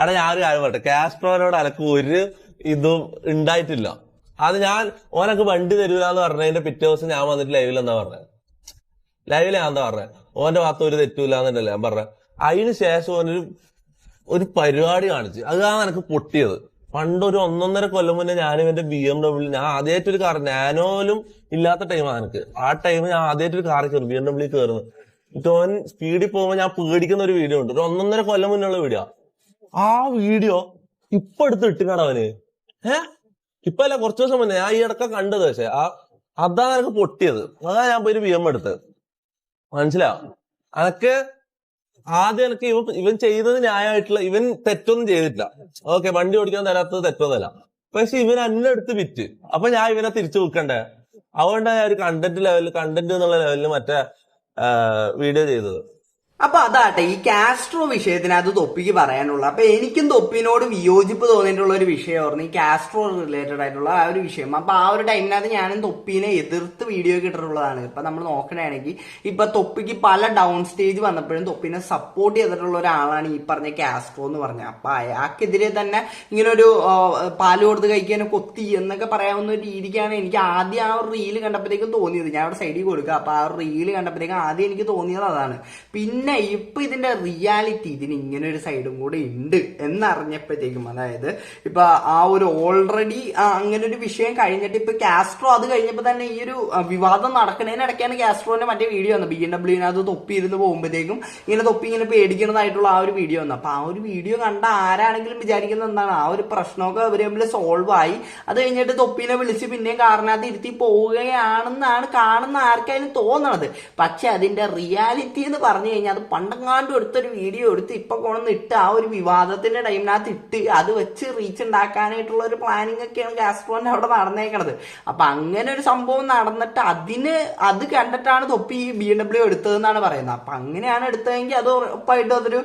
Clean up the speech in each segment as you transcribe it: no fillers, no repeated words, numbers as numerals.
എടാ ഞാനൊരു കാര്യം പറയട്ടെ, കാസ്ട്രോനോട് എനക്ക് ഒരു ഇതും ഉണ്ടായിട്ടില്ല. അത് ഞാൻ ഓനക്ക് വണ്ടി തരൂലെന്ന് പറഞ്ഞതിന്റെ പിറ്റേ ദിവസം ഞാൻ വന്നിട്ട് ലൈവിൽ എന്താ പറഞ്ഞത്, ലൈവിൽ ഞാൻ എന്താ പറഞ്ഞത്, ഓന്റെ ഭാഗത്ത് ഒരു തെറ്റൂലെന്നല്ലേ ഞാൻ പറഞ്ഞത്. അതിന് ശേഷം ഒരു പരിപാടി കാണിച്ച്, അതാണ് എനിക്ക് പൊട്ടിയത്. പണ്ടൊരു 1.5 കൊല്ലം മുന്നേ ഞാൻ ഇവന്റെ BMW, ഞാൻ ആദ്യമായിട്ടൊരു കാർ, നാനോലും ഇല്ലാത്ത ടൈമാണ് എനിക്ക്. ആ ടൈം ഞാൻ ആദ്യമായിട്ടൊരു കാർ കയറും, BMW കയറുന്നത്. എന്നിട്ട് ഓൻ സ്പീഡിൽ പോകുമ്പോൾ ഞാൻ പേടിക്കുന്ന ഒരു വീഡിയോ ഉണ്ട്, ഒരു 1.5 കൊല്ലം മുന്നുള്ള വീഡിയോ. ആ വീഡിയോ ഇപ്പൊ എടുത്ത് ഇട്ടിക്കാണ് അവന്. ഇപ്പൊ അല്ല, കുറച്ചു ദിവസം മുന്നേ ഞാൻ ഈ ഇടക്ക കണ്ടത്. പക്ഷെ അതാണ് എനിക്ക് പൊട്ടിയത്. അതാ ഞാൻ പോയി ഒരു BM എടുത്തത്. മനസ്സിലാവും അനക്ക്. ആദ്യം എനിക്ക് ഇവൻ ചെയ്തത് ന്യായമായിട്ടുള്ള, ഇവൻ തെറ്റൊന്നും ചെയ്തിട്ടില്ല. ഓക്കെ, വണ്ടി ഓടിക്കാൻ തരാത്തത് തെറ്റൊന്നുമല്ല. പക്ഷെ ഇവൻ എന്നെ എടുത്ത് വിറ്റ്. അപ്പൊ ഞാൻ ഇവനെ തിരിച്ചു വിൽക്കണ്ടേ? അതുകൊണ്ടാണ് ഞാൻ ഒരു കണ്ടന്റ് എന്നുള്ള ലെവലിൽ മറ്റേ വീഡിയോ ചെയ്തത്. അപ്പൊ അതാട്ടെ ഈ കാസ്ട്രോ വിഷയത്തിന് അത് തൊപ്പിക്ക് പറയാനുള്ള. അപ്പൊ എനിക്കും തൊപ്പിനോട് വിയോജിപ്പ് തോന്നിയിട്ടുള്ള ഒരു വിഷയമായിരുന്നു ഈ കാസ്ട്രോ റിലേറ്റഡ് ആയിട്ടുള്ള ആ ഒരു വിഷയം. അപ്പൊ ആ ഒരു ടൈമിനകത്ത് ഞാനും തൊപ്പിനെ എതിർത്ത് വീഡിയോ ഇട്ടിട്ടുള്ളതാണ്. ഇപ്പൊ നമ്മൾ നോക്കണമെങ്കിൽ ഇപ്പൊ തൊപ്പിക്ക് പല ഡൗൺ സ്റ്റേജ് വന്നപ്പോഴും തൊപ്പിനെ സപ്പോർട്ട് ചെയ്തിട്ടുള്ള ഒരാളാണ് ഈ പറഞ്ഞ കാസ്ട്രോ എന്ന് പറഞ്ഞത്. അപ്പൊ അയാൾക്കെതിരെ തന്നെ ഇങ്ങനെ ഒരു പാല് കൊടുത്ത് കഴിക്കാൻ കൊത്തി എന്നൊക്കെ പറയാവുന്ന ഒരു രീതിക്കാണ് എനിക്ക് ആദ്യം ആ ഒരു റീല് കണ്ടപ്പോഴത്തേക്കും തോന്നിയത്. ഞാൻ അവിടെ സൈഡിൽ കൊടുക്കുക. അപ്പൊ ആ ഒരു റീല് കണ്ടപ്പോഴത്തേക്കും ആദ്യം എനിക്ക് തോന്നിയത് അതാണ്. പിന്നെ ഇപ്പൊ ഇതിന്റെ റിയാലിറ്റി, ഇതിന് ഇങ്ങനെ ഒരു സൈഡും കൂടെ ഉണ്ട് എന്നറിഞ്ഞപ്പോഴത്തേക്കും, അതായത് ഇപ്പൊ ആ ഒരു ഓൾറെഡി അങ്ങനെ ഒരു വിഷയം കഴിഞ്ഞിട്ട് ഇപ്പൊ കാസ്ട്രോ അത് കഴിഞ്ഞപ്പോ തന്നെ ഈ ഒരു വിവാദം നടക്കുന്നതിനിടയ്ക്കാണ് കാസ്ട്രോന്റെ മറ്റേ വീഡിയോ വന്നത്. BMW തൊപ്പി ഇരുന്ന് പോകുമ്പോഴത്തേക്കും ഇങ്ങനെ തൊപ്പി ഇങ്ങനെ പേടിക്കുന്നതായിട്ടുള്ള ആ ഒരു വീഡിയോ വന്നു. അപ്പൊ ആ ഒരു വീഡിയോ കണ്ട ആരാണെങ്കിലും വിചാരിക്കുന്നത് എന്താണ്, ആ ഒരു പ്രശ്നമൊക്കെ അവർ തമ്മിൽ സോൾവ് ആയി. അത് കഴിഞ്ഞിട്ട് തൊപ്പിനെ വിളിച്ച് പിന്നെയും കാറിനകത്ത് ഇരുത്തി പോവുകയാണെന്നാണ് കാണുന്ന ആർക്കായാലും തോന്നണത്. പക്ഷെ അതിന്റെ റിയാലിറ്റി എന്ന് പറഞ്ഞു കഴിഞ്ഞാൽ അത് പണ്ടെങ്ങാണ്ടും എടുത്തൊരു വീഡിയോ എടുത്ത് ഇപ്പൊ കൊണ്ടു ഇട്ട് ആ ഒരു വിവാദത്തിന്റെ ടൈമിനകത്ത് ഇട്ട് അത് വെച്ച് റീച്ച് ഉണ്ടാക്കാനായിട്ടുള്ള ഒരു പ്ലാനിങ് ഒക്കെയാണ് കാസ്ട്രോന്റെ അവിടെ നടന്നേക്കണത്. അപ്പൊ അങ്ങനെ ഒരു സംഭവം നടന്നിട്ട് അത് കണ്ടിട്ടാണ് തൊപ്പി ഈ BMW എടുത്തതെന്നാണ് പറയുന്നത്. അപ്പൊ അങ്ങനെയാണ് എടുത്തതെങ്കിൽ അത് ഉറപ്പായിട്ടും അതൊരു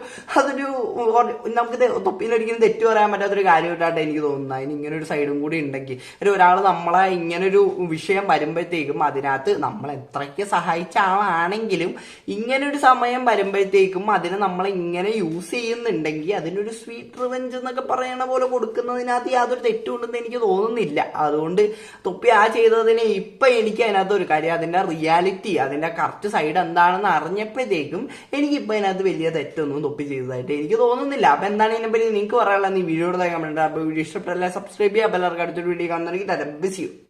നമുക്ക് തൊപ്പിന് ഒരിക്കലും തെറ്റു പറയാൻ പറ്റാത്തൊരു കാര്യമായിട്ടാണ് എനിക്ക് തോന്നുന്നത്. അതിന് ഇങ്ങനെ ഒരു സൈഡും കൂടി ഉണ്ടെങ്കിൽ, ഒരാൾ നമ്മളെ ഇങ്ങനൊരു വിഷയം വരുമ്പോഴത്തേക്കും അതിനകത്ത് നമ്മൾ എത്രയ്ക്ക് സഹായിച്ച ആളാണെങ്കിലും ഇങ്ങനൊരു സമയം വരുമ്പോഴത്തേക്കും അതിനെ നമ്മൾ ഇങ്ങനെ യൂസ് ചെയ്യുന്നുണ്ടെങ്കിൽ അതിനൊരു സ്വീറ്റ് റിവെഞ്ച് എന്നൊക്കെ പറയണ പോലെ കൊടുക്കുന്നതിനകത്ത് യാതൊരു തെറ്റുണ്ടെന്ന് എനിക്ക് തോന്നുന്നില്ല. അതുകൊണ്ട് തൊപ്പി ആ ചെയ്തതിന് ഇപ്പൊ എനിക്ക് അതിനകത്ത് ഒരു കാര്യം, അതിന്റെ റിയാലിറ്റി, അതിന്റെ കറക്റ്റ് സൈഡ് എന്താണെന്ന് അറിഞ്ഞപ്പോഴത്തേക്കും എനിക്കിപ്പോ അതിനകത്ത് വലിയ തെറ്റൊന്നും തൊപ്പി ചെയ്തതായിട്ട് എനിക്ക് തോന്നുന്നില്ല. അപ്പൊ എന്താണ് ഇതിനെപ്പറ്റി നിങ്ങൾക്ക് പറയാനുള്ളത്? നീ വീഡിയോ കമന്റ്. അപ്പൊ വീഡിയോ ഇഷ്ടപ്പെട്ടല്ല സബ്സ്ക്രൈബ് ചെയ്യുക. എല്ലാവർക്കും അടുത്തൊരു വീഡിയോ കാണുന്നതായിരിക്കും.